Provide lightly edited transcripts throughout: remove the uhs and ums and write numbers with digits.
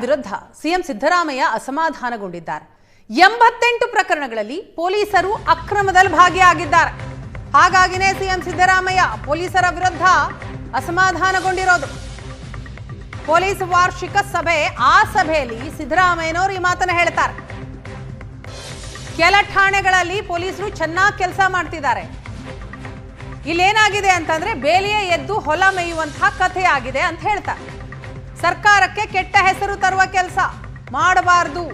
ವಿರುದ್ಧ ಸಿಎಂ ಸಿದ್ದರಾಮಯ್ಯ ಅಸಮಾಧಾನಗೊಂಡಿದ್ದಾರೆ. 88 ಪ್ರಕರಣಗಳಲ್ಲಿ ಪೊಲೀಸರು ಅಕ್ರಮದಲ್ಲಿ ಭಾಗಿಯಾಗಿದ್ದಾರೆ. ಹಾಗಾಗಿನೇ ಸಿಎಂ ಸಿದ್ದರಾಮಯ್ಯ ಪೊಲೀಸರ ವಿರುದ್ಧ ಅಸಮಾಧಾನಗೊಂಡಿರೋದು. ಪೊಲೀಸ್ ವಾರ್ಷಿಕ ಸಭೆ, ಆ ಸಭೆಯಲ್ಲಿ ಸಿದ್ದರಾಮಯ್ಯನವರು ಈ ಮಾತನ್ನ ಹೇಳ್ತಾರೆ. ಕೆಲ ಠಾಣೆಗಳಲ್ಲಿ ಪೊಲೀಸರು ಚೆನ್ನಾಗಿ ಕೆಲಸ ಮಾಡ್ತಿದ್ದಾರೆ. ಇಲ್ಲೇನಾಗಿದೆ ಅಂತಂದ್ರೆ ಬೇಲಿಯೇ ಎದ್ದು ಹೊಲ ಮೇಯುವಂತಹ ಕಥೆ ಆಗಿದೆ ಅಂತ ಹೇಳ್ತಾರೆ. ಸರ್ಕಾರಕ್ಕೆ ಕೆಟ್ಟ ಹೆಸರು ತರುವ ಕೆಲಸ ಮಾಡಬಾರದು.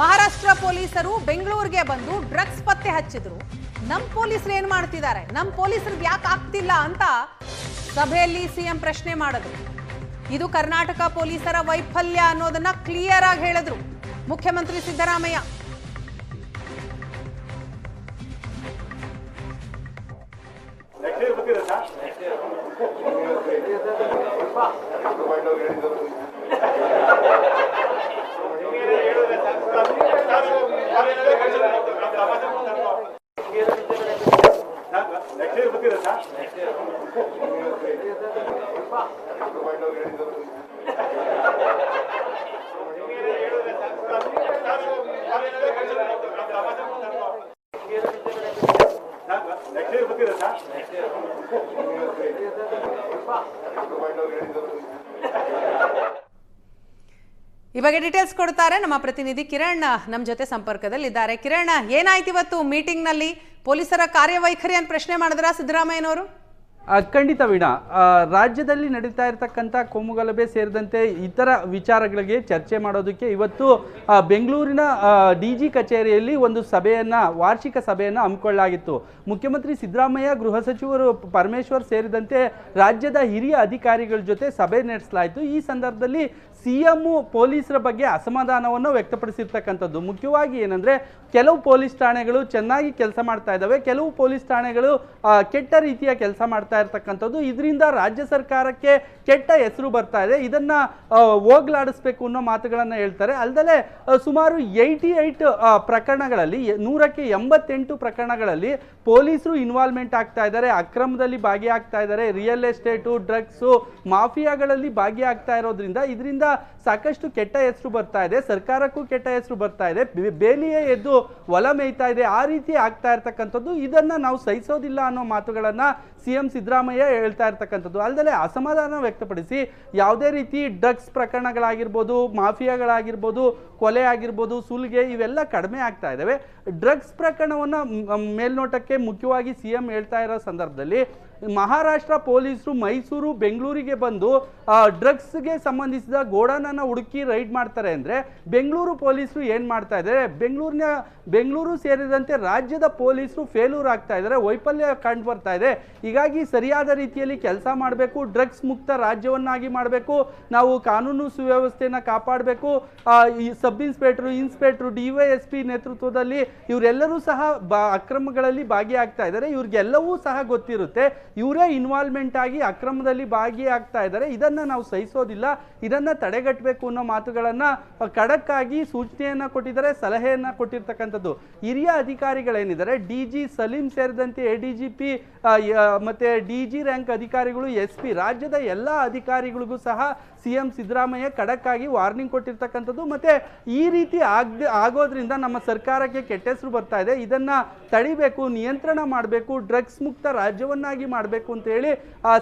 ಮಹಾರಾಷ್ಟ್ರ ಪೊಲೀಸರು ಬೆಂಗಳೂರಿಗೆ ಬಂದು ಡ್ರಗ್ಸ್ ಪತ್ತೆ ಹಚ್ಚಿದ್ರು. ನಮ್ಮ ಪೊಲೀಸರು ಏನ್ ಮಾಡ್ತಿದ್ದಾರೆ, ನಮ್ಮ ಪೊಲೀಸರಿಗೆ ಯಾಕೆ ಆಗ್ತಿಲ್ಲ ಅಂತ ಸಭೆಯಲ್ಲಿ ಸಿಎಂ ಪ್ರಶ್ನೆ ಮಾಡಿದ್ರು. ಇದು ಕರ್ನಾಟಕ ಪೊಲೀಸರ ವೈಫಲ್ಯ ಅನ್ನೋದನ್ನ ಕ್ಲಿಯರ್ ಆಗಿ ಹೇಳಿದ್ರು ಮುಖ್ಯಮಂತ್ರಿ ಸಿದ್ದರಾಮಯ್ಯ. ಈ ಬಗ್ಗೆ ಡೀಟೇಲ್ಸ್ ಕೊಡ್ತಾರೆ ನಮ್ಮ ಪ್ರತಿನಿಧಿ ಕಿರಣ್ ನಮ್ಮ ಜೊತೆ ಸಂಪರ್ಕದಲ್ಲಿದ್ದಾರೆ. ಕಿರಣ್, ಏನಾಯ್ತು ಇವತ್ತು ಮೀಟಿಂಗ್ ನಲ್ಲಿ? ಪೊಲೀಸರ ಕಾರ್ಯವೈಖರಿಯನ್ನು ಪ್ರಶ್ನೆ ಮಾಡಿದ್ರ ಸಿದ್ದರಾಮಯ್ಯನವರು? ಖಂಡಿತ ವೀಣಾ, ರಾಜ್ಯದಲ್ಲಿ ನಡೀತಾ ಇರತಕ್ಕಂಥ ಕೋಮುಗಲಭೆ ಸೇರಿದಂತೆ ಇತರ ವಿಚಾರಗಳಿಗೆ ಚರ್ಚೆ ಮಾಡೋದಕ್ಕೆ ಇವತ್ತು ಬೆಂಗಳೂರಿನ ಡಿಜಿ ಕಚೇರಿಯಲ್ಲಿ ಒಂದು ವಾರ್ಷಿಕ ಸಭೆಯನ್ನು ಹಮ್ಮಿಕೊಳ್ಳಲಾಗಿತ್ತು. ಮುಖ್ಯಮಂತ್ರಿ ಸಿದ್ದರಾಮಯ್ಯ, ಗೃಹ ಸಚಿವರು ಪರಮೇಶ್ವರ್ ಸೇರಿದಂತೆ ರಾಜ್ಯದ ಹಿರಿಯ ಅಧಿಕಾರಿಗಳ ಜೊತೆ ಸಭೆ ನಡೆಸಲಾಯಿತು. ಈ ಸಂದರ್ಭದಲ್ಲಿ ಸಿಎಂ ಪೊಲೀಸರ ಬಗ್ಗೆ ಅಸಮಾಧಾನವನ್ನು ವ್ಯಕ್ತಪಡಿಸಿರ್ತಕ್ಕಂಥದ್ದು. ಮುಖ್ಯವಾಗಿ ಏನಂದರೆ, ಕೆಲವು ಪೊಲೀಸ್ ಠಾಣೆಗಳು ಚೆನ್ನಾಗಿ ಕೆಲಸ ಮಾಡ್ತಾ ಇದ್ದಾವೆ, ಕೆಲವು ಪೊಲೀಸ್ ಠಾಣೆಗಳು ಕೆಟ್ಟ ರೀತಿಯ ಕೆಲಸ ಮಾಡ್ತಾ ಇರ್ತಕ್ಕಂಥದ್ದು. ಇದರಿಂದ ರಾಜ್ಯ ಸರ್ಕಾರಕ್ಕೆ ಕೆಟ್ಟ ಹೆಸರು ಬರ್ತಾ ಇದೆ. ಇದನ್ನು ಹೋಗ್ಲಾಡಿಸ್ಬೇಕು ಅನ್ನೋ ಮಾತುಗಳನ್ನು ಹೇಳ್ತಾರೆ. ಅಲ್ಲದೆ ಸುಮಾರು 88 ಪ್ರಕರಣಗಳಲ್ಲಿ 188 ಪ್ರಕರಣಗಳಲ್ಲಿ ಪೊಲೀಸರು ಇನ್ವಾಲ್ವ್ಮೆಂಟ್ ಆಗ್ತಾ ಇದ್ದಾರೆ, ಅಕ್ರಮದಲ್ಲಿ ಭಾಗಿಯಾಗ್ತಾ ಇದ್ದಾರೆ. ರಿಯಲ್ ಎಸ್ಟೇಟು, ಡ್ರಗ್ಸು, ಮಾಫಿಯಾಗಳಲ್ಲಿ ಭಾಗಿಯಾಗ್ತಾ ಇರೋದ್ರಿಂದ ಇದರಿಂದ ಸಾಕಷ್ಟು ಕೆಟ್ಟ ಹೆಸರು ಬರ್ತಾ ಇದೆ, ಸರ್ಕಾರಕ್ಕೂ ಕೆಟ್ಟ ಹೆಸರು ಬರ್ತಾ ಇದೆ, ಬೇಲಿಯೇ ಎದ್ದು ಹೊಲ ಮೇಯ್ತಾ ಇದೆ. ಆ ರೀತಿ ಆಗ್ತಾ ಇರ್ತಕ್ಕಂಥದ್ದು, ಇದನ್ನ ನಾವು ಸಹಿಸೋದಿಲ್ಲ ಅನ್ನೋ ಮಾತುಗಳನ್ನ ಸಿಎಂ ಸಿದ್ದರಾಮಯ್ಯ ಹೇಳ್ತಾ ಇರ್ತಕ್ಕಂಥದ್ದು. ಅಲ್ಲದೆ ಅಸಮಾಧಾನ ವ್ಯಕ್ತಪಡಿಸಿ ಯಾವುದೇ ರೀತಿ ಡ್ರಗ್ಸ್ ಪ್ರಕರಣಗಳಾಗಿರ್ಬೋದು, ಮಾಫಿಯಾಗಳಾಗಿರ್ಬೋದು, ಕೊಲೆ ಆಗಿರ್ಬೋದು, ಸುಲಿಗೆ ಇವೆಲ್ಲ ಕಡಿಮೆ ಆಗ್ತಾ ಇದ್ದಾವೆ. ಡ್ರಗ್ಸ್ ಪ್ರಕರಣವನ್ನು ಮೇಲ್ನೋಟಕ್ಕೆ ಮುಖ್ಯವಾಗಿ ಸಿಎಂ ಹೇಳ್ತಾ ಇರೋ ಸಂದರ್ಭದಲ್ಲಿ ಮಹಾರಾಷ್ಟ್ರ ಪೊಲೀಸರು ಮೈಸೂರು, ಬೆಂಗಳೂರಿಗೆ ಬಂದು ಡ್ರಗ್ಸ್ಗೆ ಸಂಬಂಧಿಸಿದ ಗೋಡಾನನ್ನು ಹುಡುಕಿ ರೈಡ್ ಮಾಡ್ತಾರೆ ಅಂದರೆ ಬೆಂಗಳೂರು ಪೊಲೀಸರು ಏನು ಮಾಡ್ತಾ ಇದ್ದಾರೆ? ಬೆಂಗಳೂರು ಸೇರಿದಂತೆ ರಾಜ್ಯದ ಪೊಲೀಸರು ಫೇಲ್ಯೂರ್ ಆಗ್ತಾ ಇದ್ದಾರೆ, ವೈಫಲ್ಯ ಕಂಡು ಬರ್ತಾ ಇದೆ. ಹೀಗಾಗಿ ಸರಿಯಾದ ರೀತಿಯಲ್ಲಿ ಕೆಲಸ ಮಾಡಬೇಕು, ಡ್ರಗ್ಸ್ ಮುಕ್ತ ರಾಜ್ಯವನ್ನಾಗಿ ಮಾಡಬೇಕು, ನಾವು ಕಾನೂನು ಸುವ್ಯವಸ್ಥೆಯನ್ನು ಕಾಪಾಡಬೇಕು. ಈ ಸಬ್ ಇನ್ಸ್ಪೆಕ್ಟರ್, DYSP ನೇತೃತ್ವದಲ್ಲಿ ಇವರೆಲ್ಲರೂ ಸಹ ಅಕ್ರಮಗಳಲ್ಲಿ ಭಾಗಿಯಾಗ್ತಾ ಇದ್ದಾರೆ. ಇವ್ರಿಗೆಲ್ಲವೂ ಸಹ ಗೊತ್ತಿರುತ್ತೆ, ಇವರೇ ಇನ್ವಾಲ್ವ್ಮೆಂಟ್ ಆಗಿ ಅಕ್ರಮದಲ್ಲಿ ಭಾಗಿಯಾಗ್ತಾ ಇದ್ದಾರೆ. ಇದನ್ನ ನಾವು ಸಹಿಸೋದಿಲ್ಲ, ಇದನ್ನ ತಡೆಗಟ್ಟಬೇಕು ಅನ್ನೋ ಮಾತುಗಳನ್ನ ಖಡಕ್ ಆಗಿ ಸೂಚನೆಯನ್ನ ಕೊಟ್ಟಿದ್ದಾರೆ, ಸಲಹೆಯನ್ನ ಕೊಟ್ಟಿರ್ತಕ್ಕಂಥದ್ದು. ಹಿರಿಯ ಅಧಿಕಾರಿಗಳೇನಿದ್ದಾರೆ, DG ಸಲೀಂ ಸೇರಿದಂತೆ ADGP ಮತ್ತೆ DG ರ್ಯಾಂಕ್ ಅಧಿಕಾರಿಗಳು, SP, ರಾಜ್ಯದ ಎಲ್ಲ ಅಧಿಕಾರಿಗಳಿಗೂ ಸಹ ಸಿಎಂ ಸಿದ್ದರಾಮಯ್ಯ ಖಡಕ್ ಆಗಿ ವಾರ್ನಿಂಗ್ ಕೊಟ್ಟಿರ್ತಕ್ಕಂಥದ್ದು. ಮತ್ತೆ ಈ ರೀತಿ ಆಗೋದ್ರಿಂದ ನಮ್ಮ ಸರ್ಕಾರಕ್ಕೆ ಕೆಟ್ಟ ಹೆಸರು ಬರ್ತಾ ಇದೆ, ಇದನ್ನ ತಡಿಬೇಕು, ನಿಯಂತ್ರಣ ಮಾಡಬೇಕು, ಡ್ರಗ್ಸ್ ಮುಕ್ತ ರಾಜ್ಯವನ್ನಾಗಿ ಮಾಡಬೇಕು ಅಂತ ಹೇಳಿ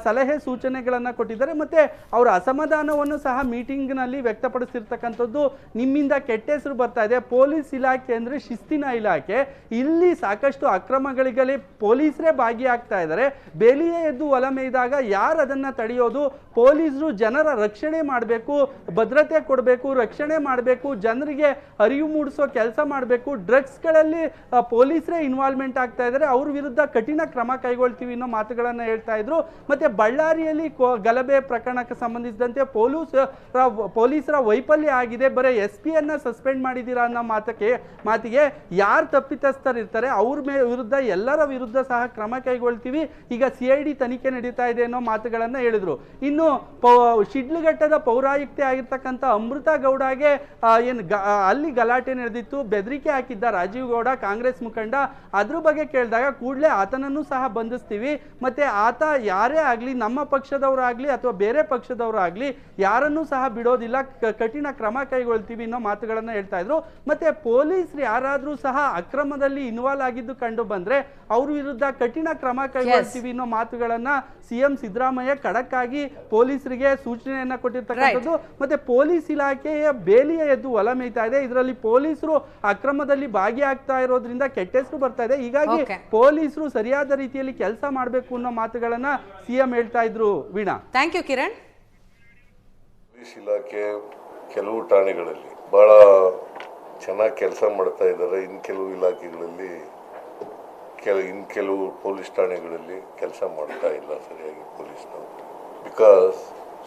ಸಲಹೆ ಸೂಚನೆಗಳನ್ನು ಕೊಟ್ಟಿದ್ದಾರೆ. ಮತ್ತೆ ಅವರ ಅಸಮಾಧಾನವನ್ನು ಸಹ ಮೀಟಿಂಗ್ನಲ್ಲಿ ವ್ಯಕ್ತಪಡಿಸಿರ್ತಕ್ಕಂಥದ್ದು. ನಿಮ್ಮಿಂದ ಕೆಟ್ಟ ಹೆಸರು ಬರ್ತಾ ಇದೆ, ಪೊಲೀಸ್ ಇಲಾಖೆ ಅಂದರೆ ಶಿಸ್ತಿನ ಇಲಾಖೆ, ಇಲ್ಲಿ ಸಾಕಷ್ಟು ಅಕ್ರಮಗಳಿಗೆ ಪೊಲೀಸರೇ ಭಾಗಿಯಾಗ್ತಾ ಇದ್ದಾರೆ. ಬೇಲಿಯೇ ಎದ್ದು ಹೊಲ ಮೇಯ್ದಾಗ ಯಾರು ಅದನ್ನ ತಡೆಯೋದು? ಪೊಲೀಸರು ಜನರ ರಕ್ಷಣೆ ಮಾಡಬೇಕು, ಭದ್ರತೆ ಕೊಡಬೇಕು, ರಕ್ಷಣೆ ಮಾಡಬೇಕು, ಜನರಿಗೆ ಅರಿವು ಮೂಡಿಸೋ ಕೆಲಸ ಮಾಡಬೇಕು. ಡ್ರಗ್ಸ್ಗಳಲ್ಲಿ ಪೊಲೀಸರೇ ಇನ್ವಾಲ್ವ್ಮೆಂಟ್ ಆಗ್ತಾ ಇದ್ದಾರೆ, ಅವ್ರ ವಿರುದ್ಧ ಕಠಿಣ ಕ್ರಮ ಕೈಗೊಳ್ತೀವಿ ಅನ್ನೋ ಮಾತುಗಳನ್ನು ಹೇಳ್ತಾ ಇದ್ರು. ಮತ್ತೆ ಬಳ್ಳಾರಿಯಲ್ಲಿ ಗಲಭೆ ಪ್ರಕರಣಕ್ಕೆ ಸಂಬಂಧಿಸಿದಂತೆ ಪೊಲೀಸರ ವೈಫಲ್ಯ ಆಗಿದೆ, ಬರೀ SP ಅನ್ನ ಸಸ್ಪೆಂಡ್ ಮಾಡಿದ್ದೀರಾ ಅನ್ನೋ ಮಾತಿಗೆ ಯಾರು ತಪ್ಪಿತಸ್ಥರಿರ್ತಾರೆ ಅವ್ರ ವಿರುದ್ಧ, ಎಲ್ಲರ ವಿರುದ್ಧ ಸಹ ಕ್ರಮ ಕೈಗೊಳ್ತೀವಿ, ಈಗ CID ತನಿಖೆ ನಡೀತಾ ಇದೆ ಅನ್ನೋ ಮಾತುಗಳನ್ನು ಹೇಳಿದ್ರು. ಇನ್ನು ಇನ್ನು ಶಿಡ್ಲಘಟ್ಟದ ಪೌರಾಯುಕ್ತೆ ಆಗಿರ್ತಕ್ಕಂಥ ಅಮೃತ ಗೌಡಗೆ ಅಲ್ಲಿ ಗಲಾಟೆ ನಡೆದಿತ್ತು, ಬೆದರಿಕೆ ಹಾಕಿದ್ದ ರಾಜೀವ್ ಗೌಡ ಕಾಂಗ್ರೆಸ್ ಮುಖಂಡ. ಅದ್ರ ಬಗ್ಗೆ ಕೇಳಿದಾಗ ಕೂಡಲೇ ಆತನನ್ನು ಸಹ ಬಂಧಿಸ್ತೀವಿ, ಮತ್ತೆ ಆತ ಯಾರೇ ಆಗಲಿ, ನಮ್ಮ ಪಕ್ಷದವರಾಗಲಿ ಅಥವಾ ಬೇರೆ ಪಕ್ಷದವರಾಗಲಿ ಯಾರನ್ನೂ ಸಹ ಬಿಡೋದಿಲ್ಲ, ಕಠಿಣ ಕ್ರಮ ಕೈಗೊಳ್ತೀವಿ ಅನ್ನೋ ಮಾತುಗಳನ್ನು ಹೇಳ್ತಾ ಇದ್ರು. ಮತ್ತೆ ಪೊಲೀಸರು ಯಾರಾದರೂ ಸಹ ಅಕ್ರಮದಲ್ಲಿ ಇನ್ವಾಲ್ವ್ ಆಗಿದ್ದು ಕಂಡು ಬಂದ್ರೆ ಅವ್ರ ವಿರುದ್ಧ ಕಠಿಣ ಕ್ರಮ ಕೈಗೊಳ್ತೀವಿ ಅನ್ನೋ ಮಾತುಗಳನ್ನ ಸಿಎಂ ಸಿದ್ದರಾಮಯ್ಯ ಖಡಕ್ ಆಗಿ ಪೊಲೀಸರಿಗೆ ಸೂಚನೆಯನ್ನ ಕೊಟ್ಟಿರ್ತಕ್ಕಂಥದ್ದು. ಮತ್ತೆ ಪೊಲೀಸ್ ಇಲಾಖೆಯ ಬೇಲಿಯ ಎದ್ದು ಹೊಲ ಮೇಯ್ತಾ ಇದೆ. ಇದರಲ್ಲಿ ಪೊಲೀಸರು ಅಕ್ರಮದಲ್ಲಿ ಭಾಗಿಯಾಗ್ತಾ ಇರೋದ್ರಿಂದ ಕೆಟ್ಟ ಹೆಸರು ಬರ್ತಾ ಇದೆ. ಹೀಗಾಗಿ ಪೊಲೀಸರು ಸರಿಯಾದ ರೀತಿಯಲ್ಲಿ ಕೆಲಸ ಮಾಡಬೇಕು ಅನ್ನೋ ಮಾತುಗಳನ್ನ ಸಿಎಂ ಹೇಳ್ತಾ ಇದ್ರು. Veena, thank you Kiran. Police ಇಲಾಖೆ ಕೆಲವು ಠಾಣೆಗಳಲ್ಲಿ ಬಹಳ ಚೆನ್ನಾಗಿ ಕೆಲಸ ಮಾಡ್ತಾ ಇದ್ದಾರೆ. ಇನ್ನು ಕೆಲವು ಇಲಾಖೆಗಳಲ್ಲಿ ಇನ್ನು ಕೆಲವು ಪೊಲೀಸ್ ಠಾಣೆಗಳಲ್ಲಿ ಕೆಲಸ ಮಾಡ್ತಾ ಇಲ್ಲ ಸರಿಯಾಗಿ ಪೊಲೀಸ್ನವರು. ಬಿಕಾಸ್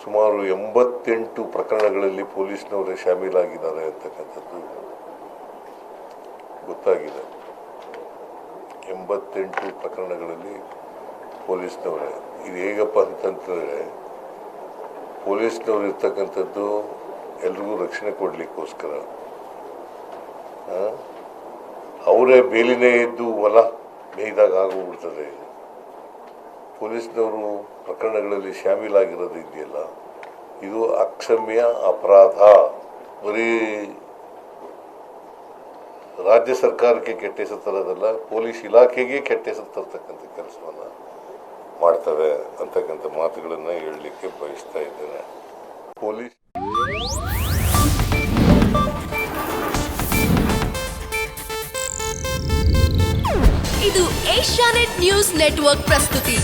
ಸುಮಾರು 88 ಪ್ರಕರಣಗಳಲ್ಲಿ ಪೊಲೀಸ್ನವರೇ ಶಾಮೀಲಾಗಿದ್ದಾರೆ ಅಂತಕ್ಕಂಥದ್ದು ಗೊತ್ತಾಗಿದೆ. 88 ಪ್ರಕರಣಗಳಲ್ಲಿ ಪೊಲೀಸ್ನವರೇ. ಇದು ಹೇಗಪ್ಪ ಅಂತಂತಂದರೆ, ಪೊಲೀಸ್ನವ್ರು ಇರ್ತಕ್ಕಂಥದ್ದು ಎಲ್ರಿಗೂ ರಕ್ಷಣೆ ಕೊಡಲಿಕ್ಕೋಸ್ಕರ ಅವರೇ ಬೇಲಿನೇ ಇದ್ದು ಹೊಲ ಮೇಯ್ದಾಗ ಆಗೋಗ್ಬಿಡ್ತದೆ. ಪೊಲೀಸ್ನವರು ಪ್ರಕರಣಗಳಲ್ಲಿ ಶಾಮೀಲಾಗಿರೋದು ಇದೆಯಲ್ಲ, ಇದು ಅಕ್ಷಮ್ಯ ಅಪರಾಧ. ಬರೀ ರಾಜ್ಯ ಸರ್ಕಾರಕ್ಕೆ ಕೆಟ್ಟ ಹೆಸರು ತರೋದಲ್ಲ, ಪೊಲೀಸ್ ಇಲಾಖೆಗೆ ಕೆಟ್ಟ ಹೆಸರು ತರ್ತಕ್ಕಂಥ ಕೆಲಸವನ್ನು ಮಾಡ್ತವೆ ಅಂತಕ್ಕಂಥ ಮಾತುಗಳನ್ನು ಹೇಳಲಿಕ್ಕೆ ಬಯಸ್ತಾ ಇದ್ದೇನೆ. ಪೊಲೀಸ್ ಇದು ಏಷ್ಯಾನೆಟ್ ನ್ಯೂಸ್ ನೆಟ್ವರ್ಕ್ ಪ್ರಸ್ತುತಿ.